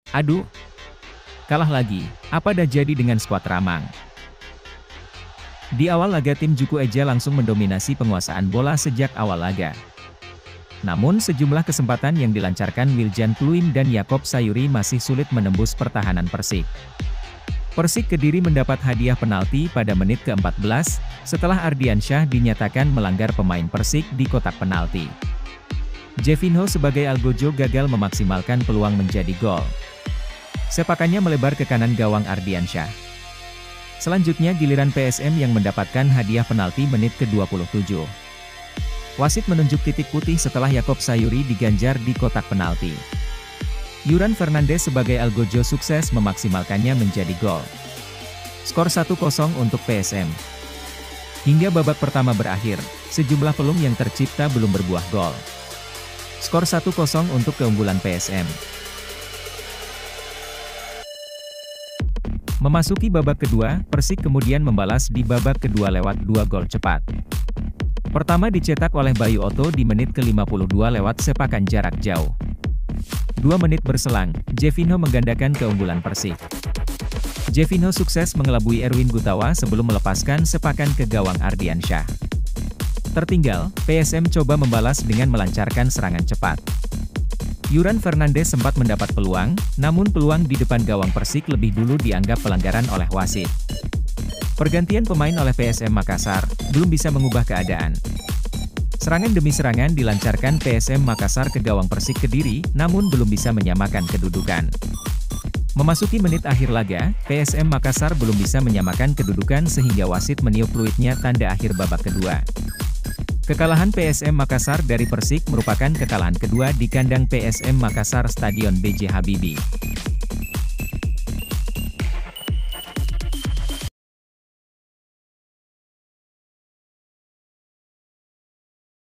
Aduh, kalah lagi, apa dah jadi dengan skuad Ramang? Di awal laga tim Juku Eja langsung mendominasi penguasaan bola sejak awal laga. Namun sejumlah kesempatan yang dilancarkan Wiljan Pluim dan Yakob Sayuri masih sulit menembus pertahanan Persik. Persik Kediri mendapat hadiah penalti pada menit ke-14, setelah Ardiansyah dinyatakan melanggar pemain Persik di kotak penalti. Jevinho sebagai Algojo gagal memaksimalkan peluang menjadi gol. Sepakannya melebar ke kanan gawang Ardiansyah. Selanjutnya giliran PSM yang mendapatkan hadiah penalti menit ke-27. Wasit menunjuk titik putih setelah Yakob Sayuri diganjar di kotak penalti. Yuran Fernandes sebagai Algojo sukses memaksimalkannya menjadi gol. Skor 1-0 untuk PSM. Hingga babak pertama berakhir, sejumlah peluang yang tercipta belum berbuah gol. Skor 1-0 untuk keunggulan PSM. Memasuki babak kedua, Persik kemudian membalas di babak kedua lewat 2 gol cepat. Pertama dicetak oleh Bayu Otto di menit ke-52 lewat sepakan jarak jauh. 2 menit berselang, Jevinho menggandakan keunggulan Persik. Jevinho sukses mengelabui Erwin Gutawa sebelum melepaskan sepakan ke gawang Ardiansyah. Tertinggal, PSM coba membalas dengan melancarkan serangan cepat. Yuran Fernandes sempat mendapat peluang, namun peluang di depan gawang Persik lebih dulu dianggap pelanggaran oleh wasit. Pergantian pemain oleh PSM Makassar, belum bisa mengubah keadaan. Serangan demi serangan dilancarkan PSM Makassar ke gawang Persik Kediri, namun belum bisa menyamakan kedudukan. Memasuki menit akhir laga, PSM Makassar belum bisa menyamakan kedudukan sehingga wasit meniup fluitnya tanda akhir babak kedua. Kekalahan PSM Makassar dari Persik merupakan kekalahan kedua di kandang PSM Makassar Stadion B.J. Habibie.